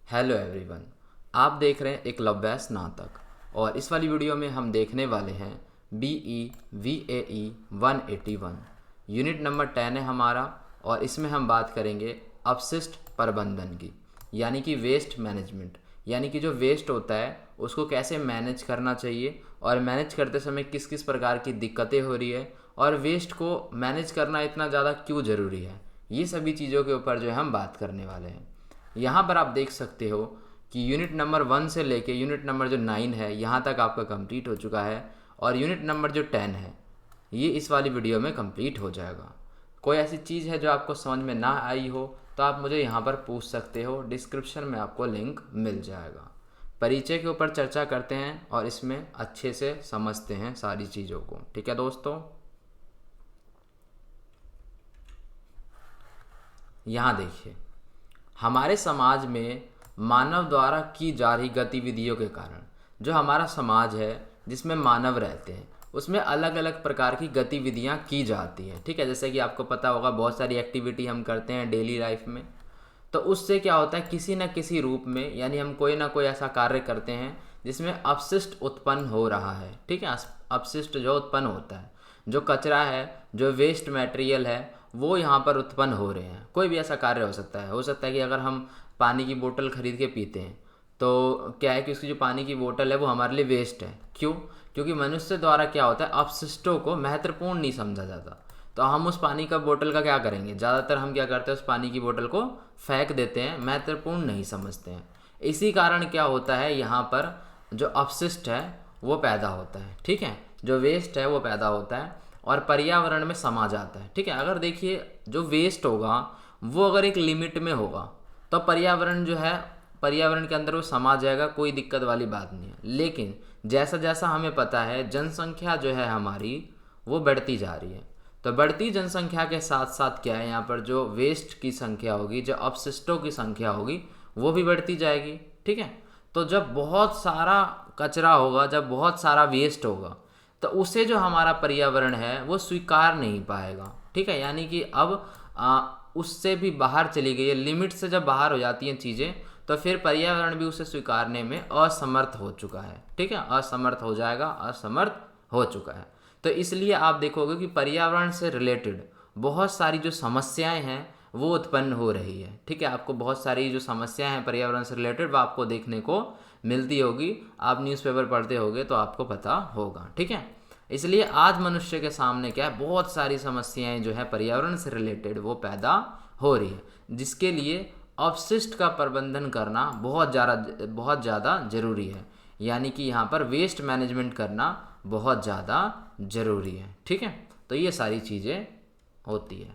Hello everyone. आप देख रहे हैं एकलव्य स्नातक और इस वाली वीडियो में हम देखने वाले हैं BE-VAE 181 यूनिट नंबर 10 है हमारा। और इसमें हम बात करेंगे अपशिष्ट प्रबंधन की, यानी कि वेस्ट मैनेजमेंट, यानी कि जो वेस्ट होता है उसको कैसे मैनेज करना चाहिए और मैनेज करते समय किस किस प्रकार की दिक्कतें हो रही है और वेस्ट को मैनेज करना इतना ज़्यादा क्यों ज़रूरी है। ये सभी चीज़ों के ऊपर जो है हम बात करने वाले हैं। यहाँ पर आप देख सकते हो कि यूनिट नंबर 1 से लेके यूनिट नंबर जो 9 है यहाँ तक आपका कंप्लीट हो चुका है और यूनिट नंबर जो 10 है ये इस वाली वीडियो में कंप्लीट हो जाएगा। कोई ऐसी चीज़ है जो आपको समझ में ना आई हो तो आप मुझे यहाँ पर पूछ सकते हो, डिस्क्रिप्शन में आपको लिंक मिल जाएगा। परिचय के ऊपर चर्चा करते हैं और इसमें अच्छे से समझते हैं सारी चीज़ों को। ठीक है दोस्तों, यहाँ देखिए, हमारे समाज में मानव द्वारा की जा रही गतिविधियों के कारण जो हमारा समाज है जिसमें मानव रहते हैं उसमें अलग अलग प्रकार की गतिविधियां की जाती हैं। ठीक है, जैसे कि आपको पता होगा बहुत सारी एक्टिविटी हम करते हैं डेली लाइफ में, तो उससे क्या होता है किसी न किसी रूप में, यानी हम कोई ना कोई ऐसा कार्य करते हैं जिसमें अपशिष्ट उत्पन्न हो रहा है। ठीक है, अपशिष्ट जो उत्पन्न होता है, जो कचरा है, जो वेस्ट मटेरियल है, वो यहाँ पर उत्पन्न हो रहे हैं। कोई भी ऐसा कार्य हो सकता है कि अगर हम पानी की बोतल खरीद के पीते हैं तो क्या है कि उसकी जो पानी की बोतल है वो हमारे लिए वेस्ट है। क्यों? क्योंकि मनुष्य द्वारा क्या होता है, अपशिष्टों को महत्वपूर्ण नहीं समझा जाता। तो हम उस पानी का बोतल का क्या करेंगे, ज़्यादातर हम क्या करते हैं, उस पानी की बोतल को फेंक देते हैं, महत्वपूर्ण नहीं समझते हैं। इसी कारण क्या होता है, यहाँ पर जो अपशिष्ट है वो पैदा होता है। ठीक है, जो वेस्ट है वो पैदा होता है और पर्यावरण में समा जाता है। ठीक है, अगर देखिए जो वेस्ट होगा वो अगर एक लिमिट में होगा तो पर्यावरण जो है, पर्यावरण के अंदर वो समा जाएगा, कोई दिक्कत वाली बात नहीं है। लेकिन जैसा जैसा हमें पता है जनसंख्या जो है हमारी वो बढ़ती जा रही है, तो बढ़ती जनसंख्या के साथ साथ क्या है, यहाँ पर जो वेस्ट की संख्या होगी, जो अपशिष्टों की संख्या होगी वो भी बढ़ती जाएगी। ठीक है, तो जब बहुत सारा कचरा होगा, जब बहुत सारा वेस्ट होगा तो उसे जो हमारा पर्यावरण है वो स्वीकार नहीं पाएगा। ठीक है, यानी कि अब उससे भी बाहर चली गई है, लिमिट से जब बाहर हो जाती हैं चीज़ें तो फिर पर्यावरण भी उसे स्वीकारने में असमर्थ हो चुका है। ठीक है, असमर्थ हो जाएगा, असमर्थ हो चुका है। तो इसलिए आप देखोगे कि पर्यावरण से रिलेटेड बहुत सारी जो समस्याएं हैं वो उत्पन्न हो रही है। ठीक है, आपको बहुत सारी जो समस्याएं हैं पर्यावरण से रिलेटेड वो आपको देखने को मिलती होगी, आप न्यूज़पेपर पढ़ते होगे तो आपको पता होगा। ठीक है, इसलिए आज मनुष्य के सामने क्या है, बहुत सारी समस्याएं जो है पर्यावरण से रिलेटेड वो पैदा हो रही है, जिसके लिए अपशिष्ट का प्रबंधन करना बहुत ज़्यादा ज़रूरी है। यानी कि यहाँ पर वेस्ट मैनेजमेंट करना बहुत ज़्यादा ज़रूरी है। ठीक है, तो ये सारी चीज़ें होती है।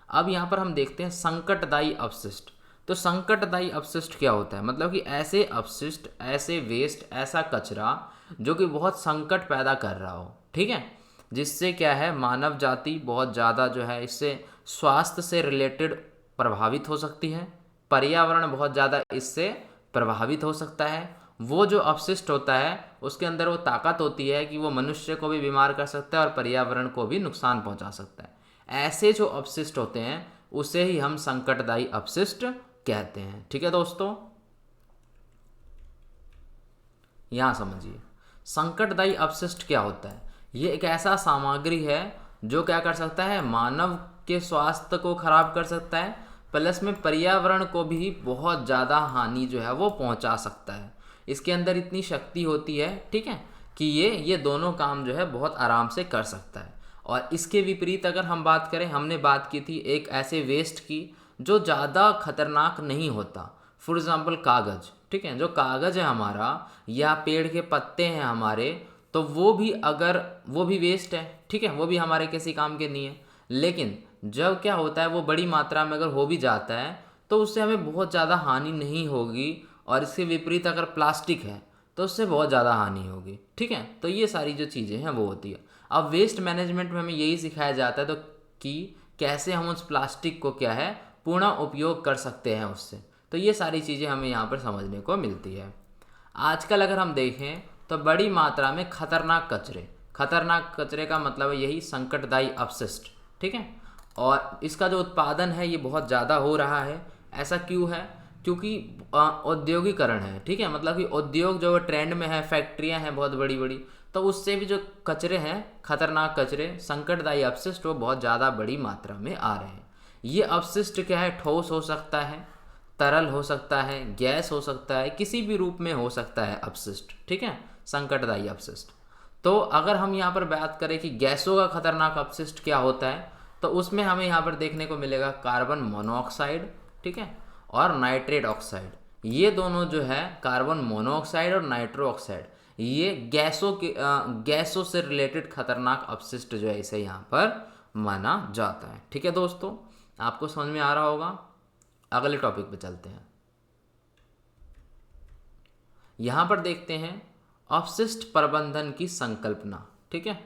अब यहाँ पर हम देखते हैं संकटदायी अपशिष्ट। तो संकटदायी अपशिष्ट क्या होता है, मतलब कि ऐसे अपशिष्ट, ऐसे वेस्ट, ऐसा कचरा जो कि बहुत संकट पैदा कर रहा हो। ठीक है, जिससे क्या है मानव जाति बहुत ज़्यादा जो है इससे स्वास्थ्य से रिलेटेड प्रभावित हो सकती है, पर्यावरण बहुत ज़्यादा इससे प्रभावित हो सकता है। वो जो अपशिष्ट होता है उसके अंदर वो ताकत होती है कि वो मनुष्य को भी बीमार कर सकता है और पर्यावरण को भी नुकसान पहुंचा सकता है। ऐसे जो अपशिष्ट होते हैं उसे ही हम संकटदायी अपशिष्ट कहते हैं। ठीक है दोस्तों, यहाँ समझिए संकटदायी अपशिष्ट क्या होता है। ये एक ऐसा सामग्री है जो क्या कर सकता है, मानव के स्वास्थ्य को खराब कर सकता है, प्लस में पर्यावरण को भी बहुत ज़्यादा हानि जो है वो पहुंचा सकता है। इसके अंदर इतनी शक्ति होती है, ठीक है, कि ये दोनों काम जो है बहुत आराम से कर सकता है। और इसके विपरीत अगर हम बात करें, हमने बात की थी एक ऐसे वेस्ट की जो ज़्यादा खतरनाक नहीं होता। फॉर एग्ज़ाम्पल कागज़। ठीक है, जो कागज़ है हमारा या पेड़ के पत्ते हैं हमारे, तो वो भी अगर वो भी वेस्ट है। ठीक है, वो भी हमारे किसी काम के नहीं है। लेकिन जब क्या होता है वो बड़ी मात्रा में अगर हो भी जाता है तो उससे हमें बहुत ज़्यादा हानि नहीं होगी। और इसके विपरीत अगर प्लास्टिक है तो उससे बहुत ज़्यादा हानि होगी। ठीक है, तो ये सारी जो चीज़ें हैं वो होती है। अब वेस्ट मैनेजमेंट में हमें यही सिखाया जाता है तो कि कैसे हम उस प्लास्टिक को क्या है पुनः उपयोग कर सकते हैं उससे। तो ये सारी चीज़ें हमें यहाँ पर समझने को मिलती है। आजकल अगर हम देखें तो बड़ी मात्रा में खतरनाक कचरे का मतलब है यही संकटदायी अपशिष्ट। ठीक है, और इसका जो उत्पादन है ये बहुत ज़्यादा हो रहा है। ऐसा क्यों है? क्योंकि औद्योगिकरण है, ठीक है, मतलब कि उद्योग जो ट्रेंड में है, फैक्ट्रियां हैं बहुत बड़ी बड़ी, तो उससे भी जो कचरे हैं, खतरनाक कचरे, संकटदायी अपशिष्ट, वो बहुत ज़्यादा बड़ी मात्रा में आ रहे हैं। ये अपशिष्ट क्या है, ठोस हो सकता है, तरल हो सकता है, गैस हो सकता है, किसी भी रूप में हो सकता है अपशिष्ट, ठीक है, संकटदायी अपशिष्ट। तो अगर हम यहाँ पर बात करें कि गैसों का खतरनाक अपशिष्ट क्या होता है, तो उसमें हमें यहाँ पर देखने को मिलेगा कार्बन मोनोऑक्साइड, ठीक है, और नाइट्रेट ऑक्साइड। ये दोनों जो है, कार्बन मोनोऑक्साइड और नाइट्रो ऑक्साइड, ये गैसों से रिलेटेड खतरनाक अपशिष्ट जो है, इसे यहाँ पर माना जाता है। ठीक है दोस्तों, आपको समझ में आ रहा होगा। अगले टॉपिक पे चलते हैं। यहां पर देखते हैं अपशिष्ट प्रबंधन की संकल्पना, ठीक है।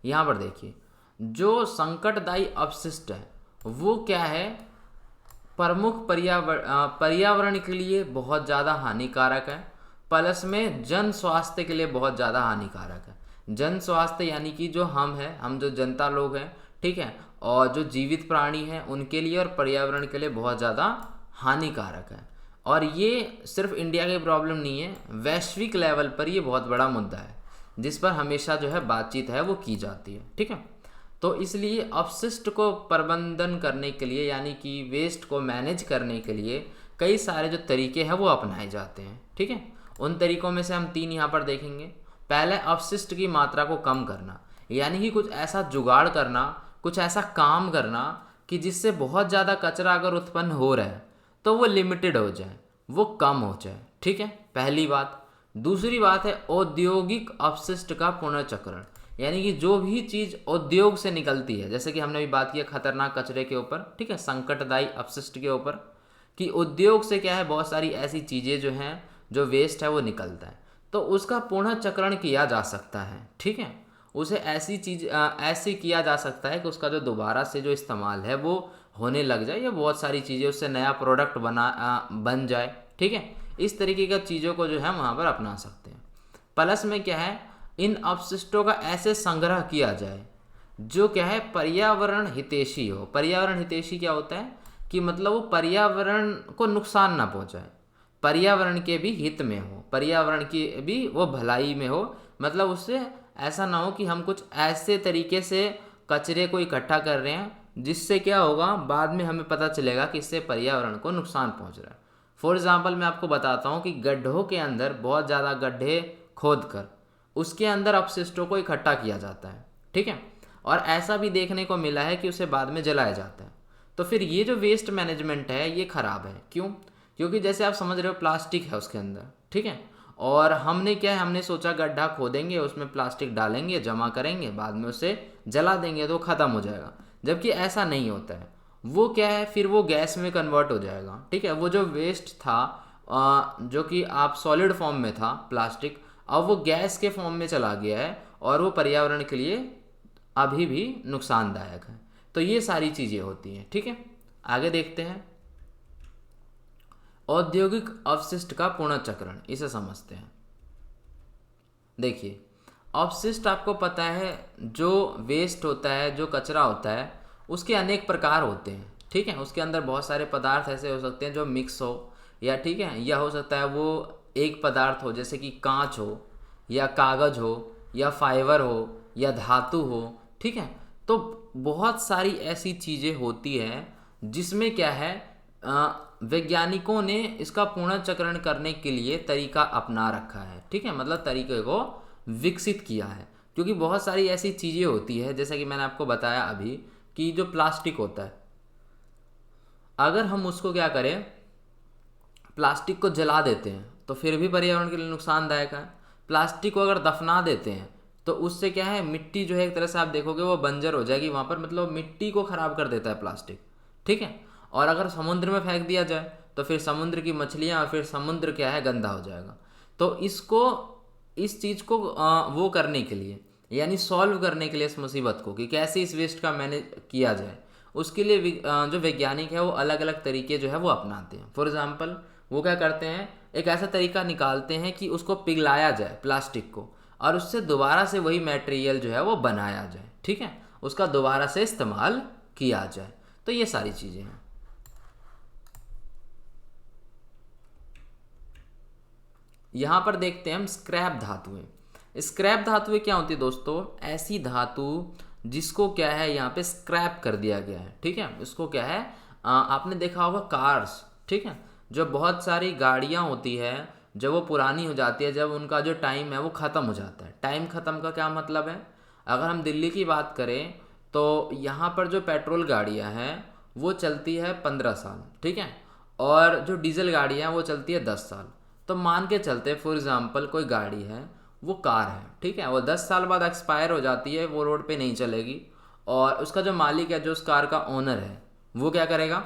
यहां पर देखिए, जो संकटदायी अपशिष्ट है वो क्या है, प्रमुख पर्यावरण के लिए बहुत ज़्यादा हानिकारक है, प्लस में जन स्वास्थ्य के लिए बहुत ज़्यादा हानिकारक है। जन स्वास्थ्य यानी कि जो हम जो जनता लोग हैं, ठीक है, और जो जीवित प्राणी हैं उनके लिए, और पर्यावरण के लिए बहुत ज़्यादा हानिकारक है। और ये सिर्फ इंडिया की प्रॉब्लम नहीं है, वैश्विक लेवल पर ये बहुत बड़ा मुद्दा है, जिस पर हमेशा जो है बातचीत है वो की जाती है, ठीक है। तो इसलिए अपशिष्ट को प्रबंधन करने के लिए, यानी कि वेस्ट को मैनेज करने के लिए कई सारे जो तरीके हैं वो अपनाए जाते हैं, ठीक है। उन तरीकों में से हम 3 यहाँ पर देखेंगे। पहले, अपशिष्ट की मात्रा को कम करना, यानी कि कुछ ऐसा जुगाड़ करना, कुछ ऐसा काम करना कि जिससे बहुत ज़्यादा कचरा अगर उत्पन्न हो रहा है तो वो लिमिटेड हो जाए, वो कम हो जाए, ठीक है, पहली बात। दूसरी बात है औद्योगिक अपशिष्ट का पुनर्चक्रण, यानी कि जो भी चीज़ उद्योग से निकलती है, जैसे कि हमने अभी बात किया खतरनाक कचरे के ऊपर, ठीक है, संकटदायी अपशिष्ट के ऊपर, कि उद्योग से क्या है, बहुत सारी ऐसी चीज़ें जो हैं, जो वेस्ट है वो निकलता है, तो उसका पुनर्चक्रण किया जा सकता है, ठीक है। उसे ऐसे किया जा सकता है कि उसका जो दोबारा से जो इस्तेमाल है वो होने लग जाए, या बहुत सारी चीज़ें उससे नया प्रोडक्ट बन जाए, ठीक है। इस तरीके का चीज़ों को जो है हम वहाँ पर अपना सकते हैं। प्लस में क्या है, इन अपशिष्टों का ऐसे संग्रह किया जाए जो क्या है, पर्यावरण हितैषी हो। पर्यावरण हितैषी क्या होता है कि मतलब वो पर्यावरण को नुकसान ना पहुंचाए, पर्यावरण के भी हित में हो, पर्यावरण की भी वो भलाई में हो। मतलब उससे ऐसा ना हो कि हम कुछ ऐसे तरीके से कचरे को इकट्ठा कर रहे हैं जिससे क्या होगा, बाद में हमें पता चलेगा कि इससे पर्यावरण को नुकसान पहुंच रहा है। फॉर एग्जाम्पल मैं आपको बताता हूँ कि गड्ढों के अंदर बहुत ज़्यादा गड्ढे खोद कर उसके अंदर अपशिष्टों को इकट्ठा किया जाता है, ठीक है, और ऐसा भी देखने को मिला है कि उसे बाद में जलाया जाता है। तो फिर ये जो वेस्ट मैनेजमेंट है ये खराब है। क्यों? क्योंकि जैसे आप समझ रहे हो, प्लास्टिक है उसके अंदर, ठीक है, और हमने क्या है, हमने सोचा गड्ढा खोदेंगे, उसमें प्लास्टिक डालेंगे, जमा करेंगे, बाद में उसे जला देंगे तो ख़त्म हो जाएगा। जबकि ऐसा नहीं होता है। वो क्या है, फिर वो गैस में कन्वर्ट हो जाएगा, ठीक है। वो जो वेस्ट था, जो कि आप सॉलिड फॉर्म में था प्लास्टिक, अब वो गैस के फॉर्म में चला गया है और वो पर्यावरण के लिए अभी भी नुकसानदायक है। तो ये सारी चीज़ें होती हैं, ठीक है। आगे देखते हैं, औद्योगिक अपशिष्ट का पुनर्चक्रण, इसे समझते हैं। देखिए, अपशिष्ट आपको पता है, जो वेस्ट होता है, जो कचरा होता है, उसके अनेक प्रकार होते हैं, ठीक है। उसके अंदर बहुत सारे पदार्थ ऐसे हो सकते हैं जो मिक्स हो, या ठीक है, या हो सकता है वो एक पदार्थ हो, जैसे कि कांच हो, या कागज हो, या फाइबर हो, या धातु हो, ठीक है। तो बहुत सारी ऐसी चीज़ें होती हैं जिसमें क्या है, वैज्ञानिकों ने इसका पुनर्चक्रण करने के लिए तरीका अपना रखा है, ठीक है, मतलब तरीके को विकसित किया है। क्योंकि बहुत सारी ऐसी चीज़ें होती है, जैसा कि मैंने आपको बताया अभी, कि जो प्लास्टिक होता है, अगर हम उसको क्या करें, प्लास्टिक को जला देते हैं तो फिर भी पर्यावरण के लिए नुकसानदायक है। प्लास्टिक को अगर दफना देते हैं तो उससे क्या है, मिट्टी जो है एक तरह से आप देखोगे वो बंजर हो जाएगी वहाँ पर, मतलब मिट्टी को ख़राब कर देता है प्लास्टिक, ठीक है। और अगर समुद्र में फेंक दिया जाए तो फिर समुद्र की मछलियाँ, और फिर समुद्र क्या है, गंदा हो जाएगा। तो इस चीज़ को वो करने के लिए, यानी सॉल्व करने के लिए इस मुसीबत को, कि कैसे इस वेस्ट का मैनेज किया जाए, उसके लिए जो वैज्ञानिक है वो अलग अलग तरीके जो है वो अपनाते हैं। फॉर एग्जांपल, वो क्या करते हैं, एक ऐसा तरीका निकालते हैं कि उसको पिघलाया जाए प्लास्टिक को, और उससे दोबारा से वही मटेरियल जो है वो बनाया जाए, ठीक है, उसका दोबारा से इस्तेमाल किया जाए। तो ये सारी चीज़ें हैं। यहाँ पर देखते हैं हम स्क्रैप धातुएं। स्क्रैप धातुएं क्या होती है दोस्तों? ऐसी धातु जिसको क्या है यहाँ पे स्क्रैप कर दिया गया है, ठीक है। इसको क्या है, आपने देखा होगा कार्स, ठीक है, जो बहुत सारी गाड़ियाँ होती है, जब वो पुरानी हो जाती है, जब उनका जो टाइम है वो ख़त्म हो जाता है। टाइम ख़त्म का क्या मतलब है? अगर हम दिल्ली की बात करें तो यहाँ पर जो पेट्रोल गाड़ियाँ हैं वो चलती है 15 साल, ठीक है, और जो डीजल गाड़ियाँ हैं वो चलती है 10 साल। तो मान के चलते फॉर एग्ज़ाम्पल कोई गाड़ी है, वो कार है, ठीक है, वो 10 साल बाद एक्सपायर हो जाती है, वो रोड पे नहीं चलेगी, और उसका जो मालिक है, जो उस कार का ओनर है, वो क्या करेगा?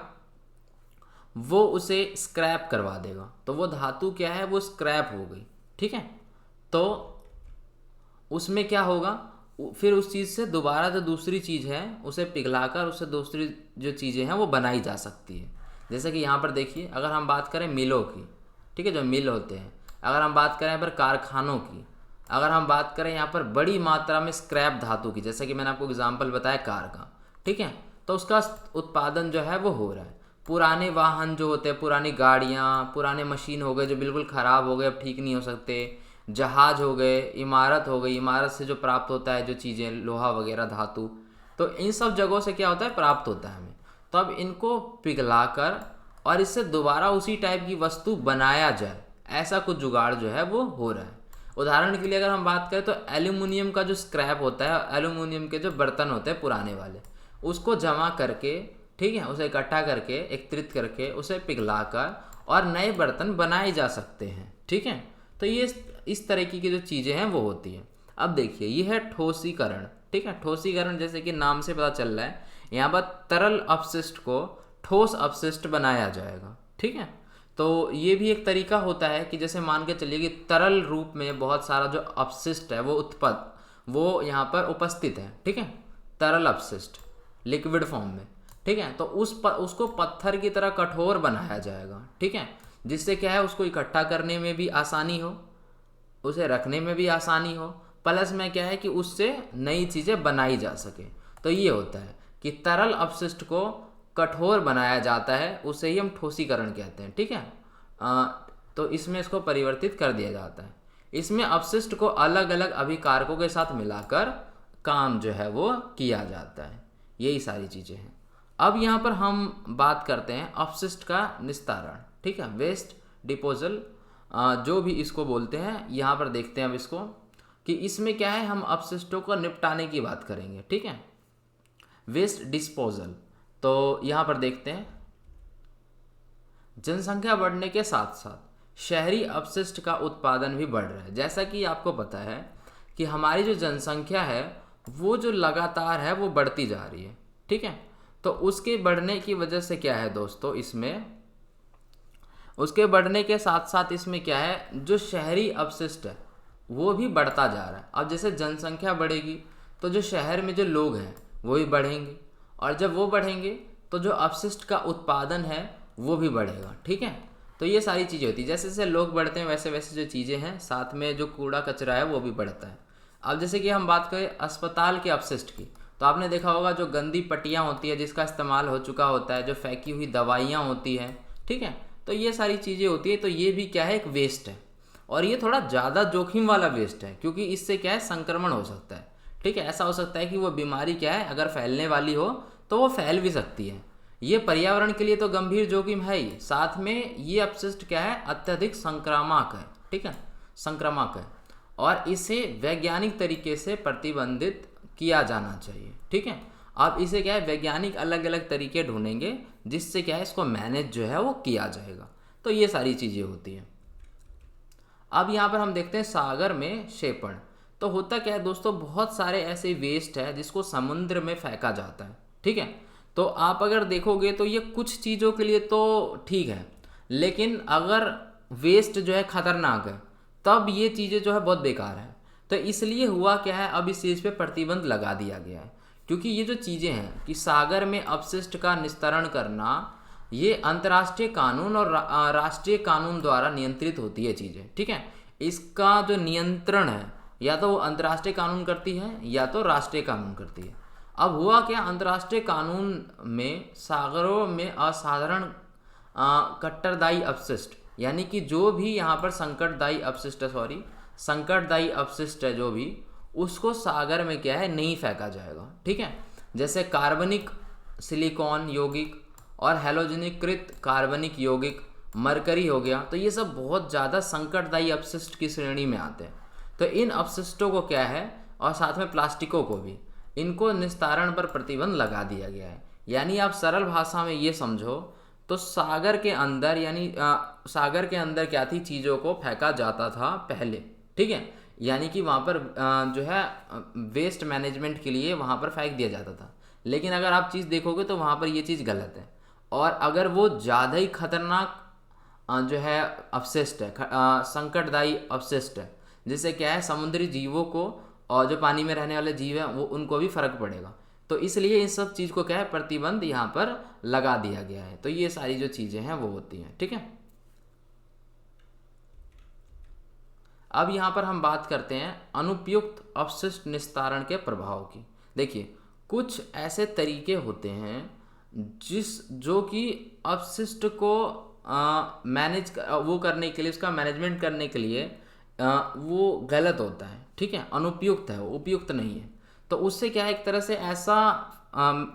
वो उसे स्क्रैप करवा देगा। तो वो धातु क्या है, वो स्क्रैप हो गई, ठीक है। तो उसमें क्या होगा, फिर उस चीज़ से दोबारा जो दूसरी चीज़ है उसे पिघलाकर उससे दूसरी जो चीज़ें हैं वो बनाई जा सकती है। जैसे कि यहाँ पर देखिए, अगर हम बात करें मिलों की, ठीक है, जो मिल होते हैं, अगर हम बात करें यहाँ पर कारखानों की, अगर हम बात करें यहाँ पर बड़ी मात्रा में स्क्रैप धातु की, जैसे कि मैंने आपको एग्जांपल बताया कार का, ठीक है, तो उसका उत्पादन जो है वो हो रहा है। पुराने वाहन जो होते हैं, पुरानी गाड़ियाँ, पुराने मशीन हो गए जो बिल्कुल ख़राब हो गए, अब ठीक नहीं हो सकते, जहाज हो गए, इमारत हो गई, इमारत से जो प्राप्त होता है जो चीज़ें, लोहा वगैरह धातु, तो इन सब जगहों से क्या होता है, प्राप्त होता है हमें। तो अब इनको पिघलाकर और इससे दोबारा उसी टाइप की वस्तु बनाया जाए, ऐसा कुछ जुगाड़ जो है वो हो रहा है। उदाहरण के लिए अगर हम बात करें तो एल्यूमिनियम का जो स्क्रैप होता है, एल्यूमिनियम के जो बर्तन होते हैं पुराने वाले, उसको जमा करके, ठीक है, उसे इकट्ठा करके, एकत्रित करके, उसे पिघलाकर और नए बर्तन बनाए जा सकते हैं, ठीक है। तो ये इस तरीके की जो चीज़ें हैं वो होती हैं। अब देखिए, ये है ठोसीकरण, ठीक है। ठोसीकरण जैसे कि नाम से पता चल रहा है, यहाँ पर तरल अपशिष्ट को ठोस अपशिष्ट बनाया जाएगा, ठीक है। तो ये भी एक तरीका होता है कि जैसे मान के चलिए कि तरल रूप में बहुत सारा जो अपशिष्ट है वो यहाँ पर उपस्थित है, ठीक है, तरल अपशिष्ट लिक्विड फॉर्म में, ठीक है। तो उसको पत्थर की तरह कठोर बनाया जाएगा, ठीक है, जिससे क्या है, उसको इकट्ठा करने में भी आसानी हो, उसे रखने में भी आसानी हो, प्लस में क्या है कि उससे नई चीज़ें बनाई जा सके। तो ये होता है कि तरल अपशिष्ट को कठोर बनाया जाता है, उसे ही हम ठोसीकरण कहते हैं, ठीक है। तो इसमें इसको परिवर्तित कर दिया जाता है। इसमें अपशिष्ट को अलग अलग अभिकारकों के साथ मिलाकर काम जो है वो किया जाता है। यही सारी चीज़ें हैं। अब यहाँ पर हम बात करते हैं अपशिष्ट का निस्तारण, ठीक है, वेस्ट डिपोजल जो भी इसको बोलते हैं। यहाँ पर देखते हैं अब इसको कि इसमें क्या है, हम अपशिष्टों को निपटाने की बात करेंगे, ठीक है, वेस्ट डिस्पोजल। तो यहाँ पर देखते हैं, जनसंख्या बढ़ने के साथ साथ शहरी अपशिष्ट का उत्पादन भी बढ़ रहा है। जैसा कि आपको पता है कि हमारी जो जनसंख्या है वो जो लगातार है वो बढ़ती जा रही है, ठीक है। तो उसके बढ़ने की वजह से क्या है दोस्तों, इसमें उसके बढ़ने के साथ साथ इसमें क्या है, जो शहरी अपशिष्ट है वो भी बढ़ता जा रहा है। अब जैसे जनसंख्या बढ़ेगी तो जो शहर में जो लोग हैं वो भी बढ़ेंगे, और जब वो बढ़ेंगे तो जो अपशिष्ट का उत्पादन है वो भी बढ़ेगा, ठीक है। तो ये सारी चीज़ें होती है, जैसे जैसे लोग बढ़ते हैं वैसे वैसे जो चीज़ें हैं, साथ में जो कूड़ा कचरा है वो भी बढ़ता है। अब जैसे कि हम बात करें अस्पताल के अपशिष्ट की, तो आपने देखा होगा जो गंदी पट्टियाँ होती है जिसका इस्तेमाल हो चुका होता है, जो फेंकी हुई दवाइयाँ होती हैं, ठीक है, तो ये सारी चीज़ें होती है। तो ये भी क्या है, एक वेस्ट है, और ये थोड़ा ज़्यादा जोखिम वाला वेस्ट है, क्योंकि इससे क्या है, संक्रमण हो सकता है, ठीक है। ऐसा हो सकता है कि वो बीमारी क्या है, अगर फैलने वाली हो तो वो फैल भी सकती है। ये पर्यावरण के लिए तो गंभीर जोखिम है ही, साथ में ये अपशिष्ट क्या है, अत्यधिक संक्रामक है, ठीक है, संक्रामक है, और इसे वैज्ञानिक तरीके से प्रतिबंधित किया जाना चाहिए, ठीक है। अब इसे क्या है, वैज्ञानिक अलग अलग तरीके ढूंढेंगे जिससे क्या है, इसको मैनेज जो है वो किया जाएगा। तो ये सारी चीज़ें होती हैं। अब यहाँ पर हम देखते हैं सागर में क्षेपण। तो होता क्या है दोस्तों, बहुत सारे ऐसे वेस्ट है जिसको समुद्र में फेंका जाता है, ठीक है। तो आप अगर देखोगे तो ये कुछ चीज़ों के लिए तो ठीक है, लेकिन अगर वेस्ट जो है खतरनाक है तब ये चीज़ें जो है बहुत बेकार है। तो इसलिए हुआ क्या है, अब इस चीज़ पे प्रतिबंध लगा दिया गया है, क्योंकि ये जो चीज़ें हैं कि सागर में अपशिष्ट का निस्तारण करना, ये अंतर्राष्ट्रीय कानून और राष्ट्रीय कानून द्वारा नियंत्रित होती है चीज़ें, ठीक है। इसका जो नियंत्रण है या तो वो अंतर्राष्ट्रीय कानून करती है या तो राष्ट्रीय कानून करती है। अब हुआ क्या, अंतर्राष्ट्रीय कानून में सागरों में असाधारण कट्टरदायी अपशिष्ट यानी कि जो भी यहाँ पर संकटदायी अपशिष्ट है जो भी, उसको सागर में क्या है नहीं फेंका जाएगा। ठीक है, जैसे कार्बनिक सिलिकॉन यौगिक और हैलोजनीकृत कार्बनिक यौगिक मरकरी हो गया, तो ये सब बहुत ज़्यादा संकटदायी अपशिष्ट की श्रेणी में आते हैं। तो इन अपशिष्टों को क्या है, और साथ में प्लास्टिकों को भी, इनको निस्तारण पर प्रतिबंध लगा दिया गया है। यानी आप सरल भाषा में ये समझो तो सागर के अंदर सागर के अंदर क्या थी, चीज़ों को फेंका जाता था पहले। ठीक है, यानी कि वहाँ पर जो है वेस्ट मैनेजमेंट के लिए वहाँ पर फेंक दिया जाता था। लेकिन अगर आप चीज़ देखोगे तो वहाँ पर ये चीज़ गलत है। और अगर वो ज़्यादा ही खतरनाक जो है अपशिष्ट है, संकटदायी अपशिष्ट है, जिससे क्या है समुद्री जीवों को और जो पानी में रहने वाले जीव हैं वो उनको भी फर्क पड़ेगा। तो इसलिए इस सब चीज़ को क्या है प्रतिबंध यहाँ पर लगा दिया गया है। तो ये सारी जो चीज़ें हैं वो होती हैं। ठीक है, अब यहाँ पर हम बात करते हैं अनुपयुक्त अपशिष्ट निस्तारण के प्रभाव की। देखिए, कुछ ऐसे तरीके होते हैं जो कि अपशिष्ट को वो करने के लिए, उसका मैनेजमेंट करने के लिए वो गलत होता है। ठीक है, अनुपयुक्त है, वो उपयुक्त नहीं है। तो उससे क्या है, एक तरह से ऐसा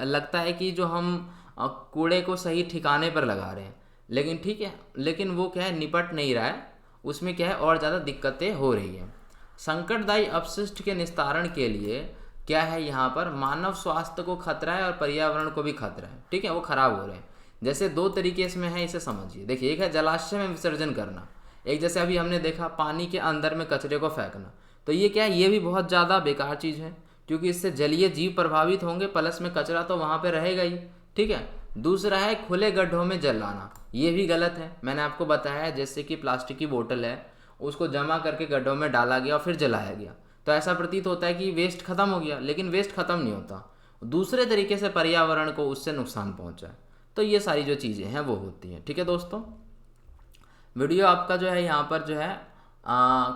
लगता है कि जो हम कूड़े को सही ठिकाने पर लगा रहे हैं, लेकिन ठीक है, लेकिन वो क्या है निपट नहीं रहा है, उसमें क्या है और ज़्यादा दिक्कतें हो रही हैं। संकटदायी अपशिष्ट के निस्तारण के लिए क्या है, यहाँ पर मानव स्वास्थ्य को खतरा है और पर्यावरण को भी खतरा है। ठीक है, वो खराब हो रहे हैं। जैसे दो तरीके इसमें है, इसे समझिए। देखिए, एक है जलाशय में विसर्जन करना, एक जैसे अभी हमने देखा पानी के अंदर में कचरे को फेंकना। तो ये क्या है, ये भी बहुत ज़्यादा बेकार चीज़ है, क्योंकि इससे जलीय जीव प्रभावित होंगे, प्लस में कचरा तो वहाँ पे रहेगा ही। ठीक है, दूसरा है खुले गड्ढों में जलाना, ये भी गलत है। मैंने आपको बताया है, जैसे कि प्लास्टिक की बोतल है, उसको जमा करके गड्ढों में डाला गया और फिर जलाया गया, तो ऐसा प्रतीत होता है कि वेस्ट खत्म हो गया, लेकिन वेस्ट खत्म नहीं होता, दूसरे तरीके से पर्यावरण को उससे नुकसान पहुंचा है। तो ये सारी जो चीज़ें हैं वो होती हैं। ठीक है दोस्तों, वीडियो आपका जो है यहाँ पर जो है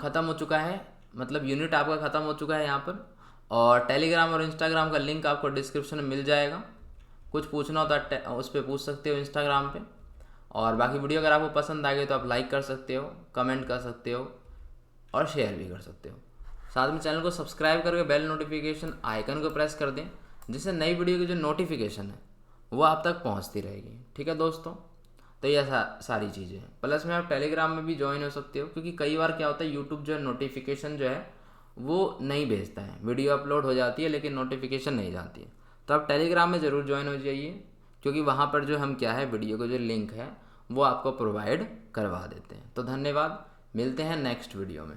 ख़त्म हो चुका है, मतलब यूनिट आपका ख़त्म हो चुका है यहाँ पर। और टेलीग्राम और इंस्टाग्राम का लिंक आपको डिस्क्रिप्शन में मिल जाएगा। कुछ पूछना हो तो उस पर पूछ सकते हो इंस्टाग्राम पे। और बाकी वीडियो अगर आपको पसंद आ गई तो आप लाइक कर सकते हो, कमेंट कर सकते हो और शेयर भी कर सकते हो। साथ में चैनल को सब्सक्राइब करके बेल नोटिफिकेशन आइकन को प्रेस कर दें, जिससे नई वीडियो की जो नोटिफिकेशन है वो आप तक पहुंचती रहेगी। ठीक है दोस्तों, तो ये सारी चीज़ें हैं। प्लस में आप टेलीग्राम में भी ज्वाइन हो सकते हो, क्योंकि कई बार क्या होता है यूट्यूब जो है नोटिफिकेशन जो है वो नहीं भेजता है, वीडियो अपलोड हो जाती है लेकिन नोटिफिकेशन नहीं जाती है। तो आप टेलीग्राम में ज़रूर ज्वाइन हो जाइए, क्योंकि वहाँ पर जो हम क्या है वीडियो का जो लिंक है वो आपको प्रोवाइड करवा देते हैं। तो धन्यवाद, मिलते हैं नेक्स्ट वीडियो में।